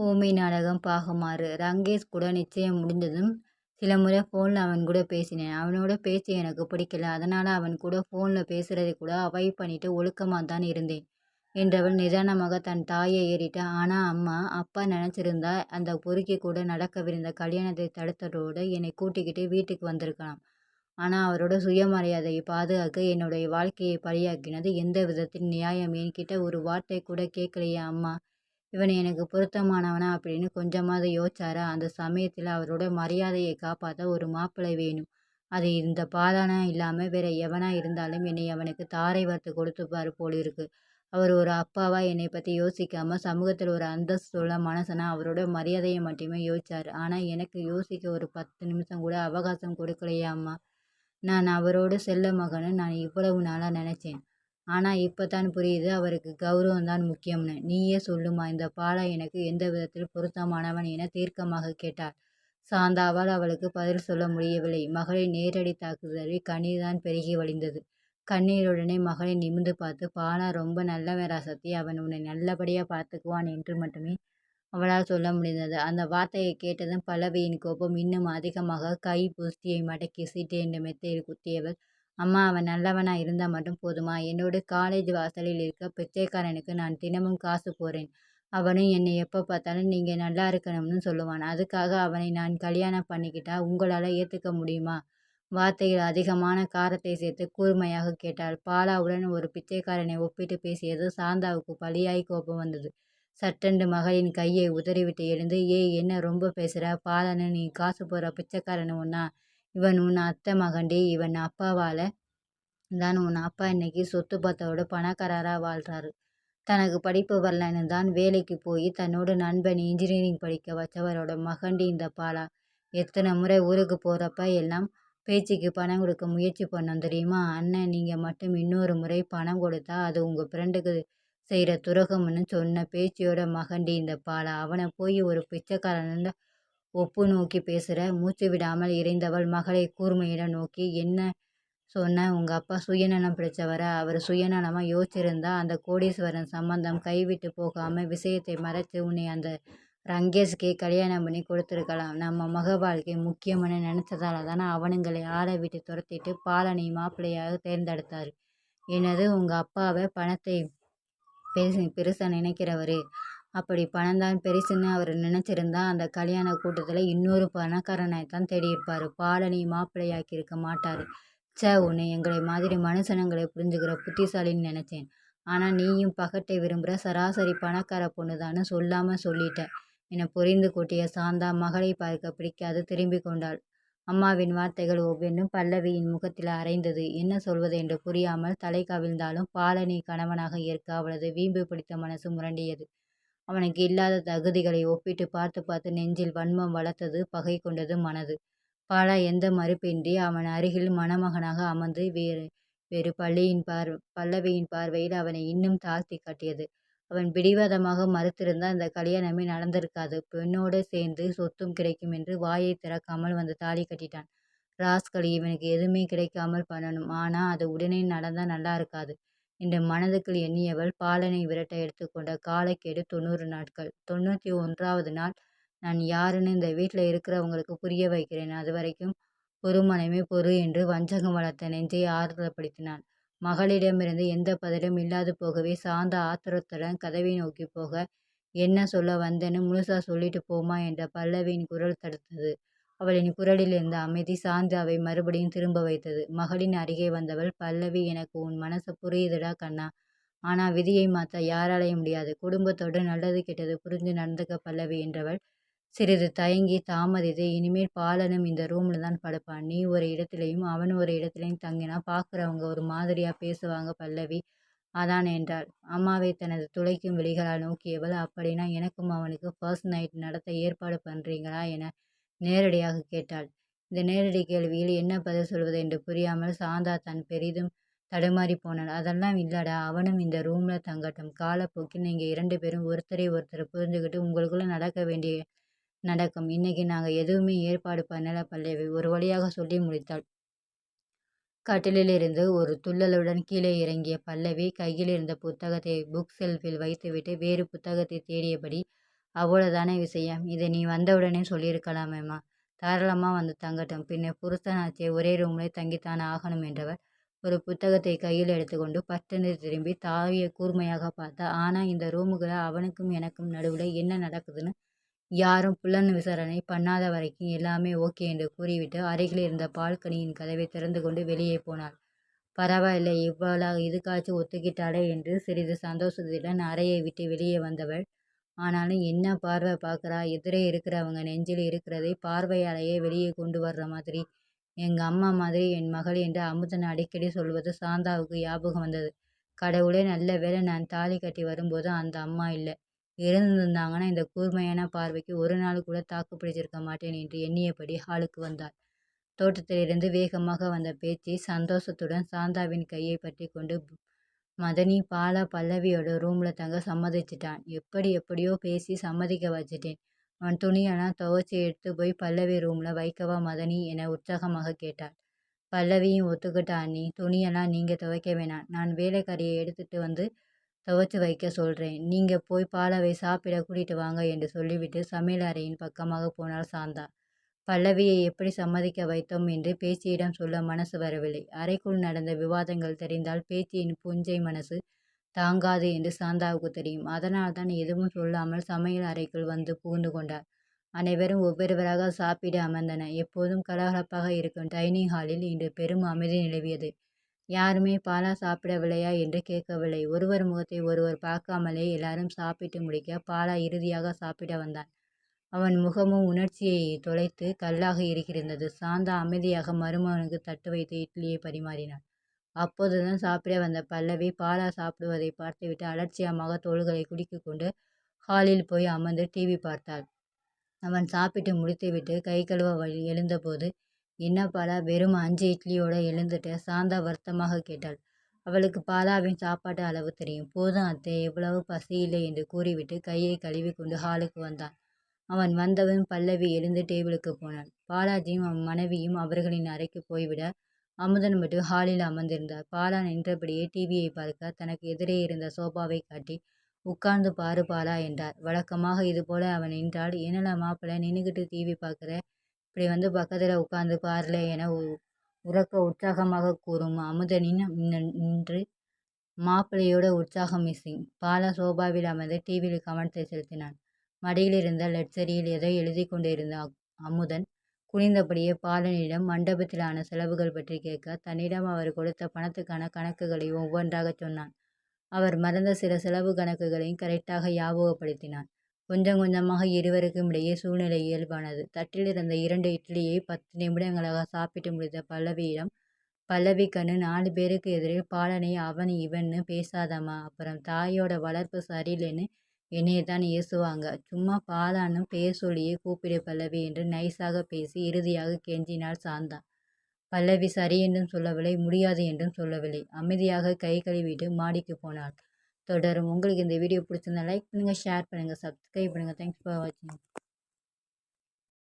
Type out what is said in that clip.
ஊமை நாடகம் பாகம் 6. ரங்கேஷ் கூட நிச்சயம் முடிந்ததும் சில முறை ஃபோனில் அவன் கூட பேசினேன். அவனோட பேச்சு எனக்கு பிடிக்கல. அதனால் அவன் கூட ஃபோனில் பேசுறதை கூட அவாய்ட் பண்ணிட்டு ஒழுக்கமாக தான் இருந்தேன் என்றவள் நிதானமாக தன் தாயை ஏறிட்டா. ஆனால் அம்மா அப்பா நினச்சிருந்தா அந்த பொறுக்கி கூட நடக்கவிருந்த கல்யாணத்தை தடுத்ததோடு என்னை கூட்டிக்கிட்டு வீட்டுக்கு வந்திருக்கலாம். ஆனால் அவரோட சுயமரியாதையை பாதுகாக்க என்னுடைய வாழ்க்கையை பலியாக்கினது எந்த விதத்தில் நியாயம்? என்கிட்ட ஒரு வார்த்தை கூட கேட்கலையே அம்மா. இவன் எனக்கு பொருத்தமானவனா அப்படின்னு கொஞ்சமாவது யோசிச்சாரா? அந்த சமயத்தில் அவரோட மரியாதையை காப்பாற்ற ஒரு மாப்பிள்ளை வேணும். அது இந்த பாலானா இல்லாமல் வேற எவனா இருந்தாலும் என்னை அவனுக்கு தாரை வார்த்து கொடுத்துப்பாரு போலிருக்கு. அவர் ஒரு அப்பாவா என்னை பற்றி யோசிக்காம சமூகத்தில் ஒரு அந்தஸ்துள்ள மனுஷனா அவரோட மரியாதையை மட்டுமே யோசிச்சாரு. ஆனால் எனக்கு யோசிக்க ஒரு 10 நிமிஷம் கூட அவகாசம் கொடுக்கலையா அம்மா? நான் அவரோட செல்ல மகன்னு நான் இவ்வளவு நாளாக நினச்சேன். ஆனால் இப்போ தான் புரியுது அவருக்கு கௌரவம் தான் முக்கியம்னு. நீயே சொல்லுமா, இந்த பாலா எனக்கு எந்த விதத்தில் பொருத்தமானவன் என தீர்க்கமாக கேட்டாள் சாந்தாவால். அவளுக்கு பதில் சொல்ல முடியவில்லை. மகளின் நேரடி தாக்குதலில் கண்ணீர் தான் பெருகி வழிந்தது. கண்ணீருடனே மகளை நிமிர்ந்து பார்த்து, பாலா ரொம்ப நல்லவன் ராசத்தி, அவன் உன்னை நல்லபடியாக பார்த்துக்குவான் என்று மட்டுமே அவளால் சொல்ல முடிந்தது. அந்த வார்த்தையை கேட்டதும் பல்லவியின் கோபம் இன்னும் அதிகமாக கை புஸ்தியை மடக்கி சீட்டு என்ற மெத்தையில் குத்தியவள், அம்மா அவன் நல்லவனா இருந்தால் மட்டும் போதுமா? என்னோட காலேஜ் வாசலில் இருக்க பிச்சைக்காரனுக்கு நான் தினமும் காசு போடுறேன். அவனும் என்னை எப்போ பார்த்தாலும் நீங்கள் நல்லா இருக்கணும்னு சொல்லுவான். அதுக்காக அவனை நான் கல்யாணம் பண்ணிக்கிட்டா உங்களால் ஏற்றுக்க முடியுமா? வார்த்தையில் அதிகமான காரத்தை சேர்த்து கூர்மையாக கேட்டாள். பாலாவுடன் ஒரு பிச்சைக்காரனை ஒப்பிட்டு பேசியது சாந்தாவுக்கு பலியாய் கோபம் வந்தது. சட்டென்று மகளின் கையை உதறிவிட்டு எழுந்து, ஏய் என்ன ரொம்ப பேசுகிற? பாலனு நீ காசு போடுற பிச்சைக்காரனு ஒன்னா? இவன் உன் அத்தை மகன்டி. இவன் அப்பாவால் தான் உன் அப்பா இன்னைக்கு சொத்து பத்தோட பணக்காரராக வாழ்கிறாரு. தனக்கு படிப்பு வரலன்னு தான் வேலைக்கு போய் தன்னோட நண்பன் இன்ஜினியரிங் படிக்க வச்சவரோட மகன்டி இந்த பாலா. எத்தனை முறை ஊருக்கு போகிறப்ப எல்லாம் பேச்சுக்கு பணம் கொடுக்க முயற்சி பண்ணோம் தெரியுமா? அண்ணன் நீங்கள் மட்டும் இன்னொரு முறை பணம் கொடுத்தா அது உங்கள் ஃப்ரெண்டுக்கு செய்கிற துரோகம்னு சொன்ன பேச்சியோட மகன்டி இந்த பாலா. அவனை போய் ஒரு பிச்சைக்காரன் ஒப்பு நோக்கி பேசுகிற? மூச்சு விடாமல் இறைந்தவள் மகளை கூர்மையிடம் நோக்கி, என்ன சொன்ன? உங்கள் அப்பா சுயநலம் பிடிச்சவரை? அவர் சுயநலமாக யோசிச்சிருந்தா அந்த கோடீஸ்வரன் சம்பந்தம் கைவிட்டு போகாமல் விஷயத்தை மறைச்சு உன்னை அந்த ரங்கேஷ்கே கல்யாணம் பண்ணி கொடுத்துருக்கலாம். நம்ம மக வாழ்க்கை முக்கியம்னு நினச்சதால தானே அவனுங்களை ஆளை விட்டு துரத்திட்டு பாலனை மாப்பிள்ளையாக தேர்ந்தெடுத்தார். என்னது, உங்கள் அப்பாவை பணத்தை பெருசாக நினைக்கிறவர்? அப்படி பணம்தான் பெருசுன்னு அவர் நினச்சிருந்தா அந்த கல்யாண கூட்டத்தில் இன்னொரு பணக்காரனாய்த்தான் தேடியிருப்பார். பாலனை மாப்பிள்ளையாக்கியிருக்க மாட்டார். உன்னை எங்களை மாதிரி மனுஷனங்களை புரிஞ்சுக்கிற புத்திசாலின்னு நினச்சேன். ஆனால் நீயும் பகட்டை விரும்புகிற சராசரி பணக்கார பொண்ணுதான்னு சொல்லாமல் சொல்லிட்ட என புரிந்து கொட்டிய சாந்தா மகளை பார்க்க பிடிக்காது திரும்பி கொண்டாள். அம்மாவின் வார்த்தைகள் ஒவ்வொன்றும் பல்லவியின் முகத்தில் அரைந்தது. என்ன சொல்வது என்று புரியாமல் தலை கவிழ்ந்தாலும் பாலனை கணவனாக ஏற்க அவளது வீம்பு பிடித்த மனசு முரண்டியது. அவனுக்கு இல்லாத தகுதிகளை ஒப்பிட்டு பார்த்து பார்த்து நெஞ்சில் வன்மம் வளர்த்தது. பகை கொண்டது மனது. பாலா எந்த மறுப்பின்றி அவன் அருகில் மணமகனாக அமர்ந்து வேறு பல்லவியின் பார்வையில் அவனை இன்னும் தாழ்த்தி காட்டியது. அவன் பிடிவாதமாக மறுத்திருந்தால் இந்த கல்யாணமே நடந்திருக்காது. பெண்ணோடு சேர்ந்து சொத்தும் கிடைக்கும் என்று வாயை திறக்காமல் வந்து தாலி கட்டிட்டான். ராஸ்கல், இவனுக்கு எதுவுமே கிடைக்காமல் பண்ணணும். ஆனால் அது உடனே நடந்தால் நல்லா இருக்காது என்று மனதுக்குள் எண்ணியவள் பாலனை விரட்ட எடுத்துக்கொண்ட காலக்கெடு 90 நாட்கள். 91வது நாள். நான் யாருன்னு இந்த வீட்டில் இருக்கிறவங்களுக்கு புரிய வைக்கிறேன். அது வரைக்கும் பொறுமனமே பொறு என்று வஞ்சகம் வளர்த்த நெஞ்சை ஆறுதல்படுத்தினான். மகளிடமிருந்து எந்த பதிலும் இல்லாது போகவே சாந்த ஆத்திரத்துடன் கதவை நோக்கி போக, என்ன சொல்ல வந்தேன்னு முழுசா சொல்லிட்டு போமா என்ற பல்லவியின் குரல் தடுத்தது. அவளின் குரலில் இருந்த அமைதி சாந்தாவை மறுபடியும் திரும்ப வைத்தது. மகளின் அருகே வந்தவள், பல்லவி, எனக்கு உன் மனசை புரியுதுடா கண்ணா. ஆனால் விதியை மாற்ற யாராலையும் முடியாது. குடும்பத்தோடு நல்லது கெட்டது புரிஞ்சு நடந்துக்க பல்லவி என்றவள் சிறிது தயங்கி தாமதித்து, இனிமேல் பாலனும் இந்த ரூமில் தான் படுப்பான். நீ ஒரு இடத்துலையும் அவன் ஒரு இடத்துலையும் தங்கினா பார்க்குறவங்க ஒரு மாதிரியாக பேசுவாங்க பல்லவி. அதான் என்றாள். அம்மாவை தனது துளைக்கும் விழிகளால் நோக்கியவள், அப்படின்னா எனக்கும் அவனுக்கு ஃபர்ஸ்ட் நைட் நடத்த ஏற்பாடு பண்ணுறீங்களா என நேரடியாக கேட்டாள். இந்த நேரடி கேள்வியில் என்ன பதில் சொல்வது என்று புரியாமல் சாந்தா தான் பெரிதும் தடுமாறி போனாள். அதெல்லாம் இல்லடா, அவனும் இந்த ரூமில் தங்கட்டும். காலப்போக்கில் நீங்கள் 2 பேரும் ஒருத்தரை ஒருத்தர் புரிஞ்சுக்கிட்டு உங்களுக்குள்ள நடக்க வேண்டிய நடக்கும். இன்னைக்கு நாங்கள் எதுவுமே ஏற்பாடு பண்ணல பல்லவி ஒரு வழியாக சொல்லி முடித்தாள். கட்டிலிலிருந்து ஒரு துள்ளலுடன் கீழே இறங்கிய பல்லவி கையில் இருந்த புத்தகத்தை புக் செல்ஃபில் வைத்துவிட்டு வேறு புத்தகத்தை தேடியபடி அவ்வளோதானே விஷயம். இதை நீ வந்தவுடனே சொல்லியிருக்கலாமேம்மா. தாராளமா வந்து தங்கட்டும். பின்ன புருஷனாச்சே ஒரே ரூம்ல தங்கித்தானே ஆகணும் என்றவர், ஒரு புத்தகத்தை கையில் எடுத்துக்கொண்டு பட்டென்று திரும்பி தாவிய கூர்மையாக பார்த்தார். ஆனா இந்த ரூமுக்குள்ள அவனுக்கும் எனக்கும் நடுவுல என்ன நடக்குதுன்னு யாரும் புலன் விசாரணை பண்ணாத வரைக்கும் எல்லாமே ஓகே என்று கூறிவிட்டு அருகில் இருந்த பால்கனியின் கதவை திறந்து கொண்டு வெளியே போனாள். பரவாயில்லை, இவ்வளவு இதுக்காச்சும் ஒத்துக்கிட்டாளே என்று சிறிது சந்தோஷத்துடன் அறையை விட்டு வெளியே வந்தவள், ஆனாலும் என்ன பார்வை பார்க்கறா, எதிரே இருக்கிறவங்க நெஞ்சில் இருக்கிறதை பார்வையாலேயே வெளியே கொண்டு வர்ற மாதிரி. எங்க அம்மா மாதிரி என் மகள் என்று அமுதன் அடிக்கடி சொல்வது சாந்தாவுக்கு ஞாபகம் வந்தது. கடவுளே, நல்ல வேளை நான் தாலி கட்டி வரும்போது அந்த அம்மா இல்லை. இருந்திருந்தாங்கன்னா இந்த கூர்மையான பார்வைக்கு ஒரு நாள் கூட தாக்கு பிடிச்சிருக்க மாட்டேன் என்று எண்ணியபடி ஹாலுக்கு வந்தாள். தோட்டத்திலிருந்து வேகமாக வந்த பேச்சு சந்தோஷத்துடன் சாந்தாவின் கையை பற்றி கொண்டு, மதனி, பாலா பல்லவியோட ரூம்ல தங்க சம்மதிச்சிட்டான். எப்படியோ பேசி சம்மதிக்க வச்சிட்டேன். அவன் துணியெல்லாம் துவைச்சி எடுத்து போய் பல்லவி ரூம்ல வைக்கவா மதனி என உற்சாகமாக கேட்டாள். பல்லவியும் ஒத்துக்கிட்டா. அண்ணி, துணியெல்லாம் நீங்க துவைக்க வேணாம். நான் வேலைக்காரியை எடுத்துட்டு வந்து துவைச்சு வைக்க சொல்றேன். நீங்க போய் பாலாவை சாப்பிட கூட்டிட்டு வாங்க என்று சொல்லிவிட்டு சமையல் அறையின் பக்கமாக போனாள் சாந்தா. பல்லவியை எப்படி சம்மதிக்க வைத்தோம் என்று பேச்சியிடம் சொல்ல மனசு வரவில்லை. அறைக்குள் நடந்த விவாதங்கள் தெரிந்தால் பேச்சியின் புஞ்சை மனசு தாங்காது என்று சாந்தாவுக்கு தெரியும். அதனால்தான் எதுவும் சொல்லாமல் சமையல் அறைக்குள் வந்து புகுந்து கொண்டார். அனைவரும் ஒவ்வொருவராக சாப்பிட அமர்ந்தனர். எப்போதும் கலகலப்பாக இருக்கும் டைனிங் ஹாலில் இன்று பெரும் அமைதி நிலவியது. யாருமே பாலா சாப்பிடவில்லையா என்று கேட்கவில்லை. ஒருவர் முகத்தை ஒருவர் பார்க்காமலே எல்லாரும் சாப்பிட்டு முடிக்க பாலா இறுதியாக சாப்பிட வந்தான். அவன் முகமும் உணர்ச்சியை தொலைத்து கல்லாக இருக்கின்றது. சாந்தா அமைதியாக மருமகனுக்கு தட்டு வைத்து இட்லியை பரிமாறினாள். அப்போதுதான் சாப்பிட வந்த பல்லவி பாலா சாப்பிடுவதை பார்த்துவிட்டு அலட்சியமாக தோள்களை குலுக்கிக் கொண்டு ஹாலில் போய் அமர்ந்து டிவி பார்த்தாள். அவன் சாப்பிட்டு முடித்துவிட்டு கை கழுவ எழுந்தபோது, என்ன பாலா, வெறும் 5 இட்லியோட எழுந்துட்ட? சாந்தா வருத்தமாக கேட்டாள். அவளுக்கு பாலாவின் சாப்பாட்டு அளவு தெரியும். போதும் அத்தை, எவ்வளவு பசி இல்லை என்று கூறிவிட்டு கையை கழுவி கொண்டு ஹாலுக்கு வந்தான். அவன் வந்தவன் பல்லவி எழுந்து டேபிளுக்கு போனாள். பாலாஜியும் அவன் மனைவியும் அவர்களின் அறைக்கு போய்விட அமுதன் மட்டும் ஹாலில் அமர்ந்திருந்தார். பாலா நின்றபடியே டிவியை பார்க்க தனக்கு எதிரே இருந்த சோபாவை காட்டி, உட்கார்ந்து பாரு பாலா என்றார். வழக்கமாக இதுபோல அவன் நின்றால், என்னடா மாப்பிள்ளை நின்னுக்கிட்டு டிவி பார்க்குற, இப்படி வந்து பக்கத்துல உட்கார்ந்து பாருல என உறக்க உற்சாகமாக கூறும் அமுதனின் நின்று மாப்பிள்ளையோட உற்சாகம் மிஸ்ஸிங். பாலா சோபாவில் அமர்ந்து டிவியில் கவனத்தை செலுத்தினான். மடியில் இருந்த லெட்சரியில் ஏதோ எழுதி கொண்டிருந்த அமுதன் குனிந்தபடியே பாலனிடம் மண்டபத்திலான செலவுகள் பற்றி கேட்க, தன்னிடம் அவர் கொடுத்த பணத்துக்கான கணக்குகளை ஒவ்வொன்றாக சொன்னான். அவர் மறந்த சில செலவு கணக்குகளையும் கரெக்டாக ஞாபகப்படுத்தினான். கொஞ்சம் கொஞ்சமாக இருவருக்கும் இடையே சூழ்நிலை இயல்பானது. தட்டில் இருந்த 2 இட்லியை 10 நிமிடங்களாக சாப்பிட்டு முடித்த பல்லவியிடம், பல்லவி கண்ணு, 4 பேருக்கு எதிரில் பாலனை அவன் இவன்னு பேசாதம்மா, அப்புறம் தாயோட வளர்ப்பு சரியில்லைன்னு என்னையத்தான் ஏசுவாங்க. சும்மா பாலான்னு பேர் சொல்லியே கூப்பிடு பல்லவி என்று நைஸாக பேசி இறுதியாக கெஞ்சினாள் சாந்தா. பல்லவி சரி என்றும் சொல்லவில்லை, முடியாது என்றும் சொல்லவில்லை. அமைதியாக கை கழுவிட்டு மாடிக்கு போனாள். தொடரும். உங்களுக்கு இந்த வீடியோ பிடிச்சிருந்தா லைக் பண்ணுங்க, ஷேர் பண்ணுங்க, சப்ஸ்கிரைப் பண்ணுங்க. தேங்க்ஸ் ஃபார் வாட்சிங்.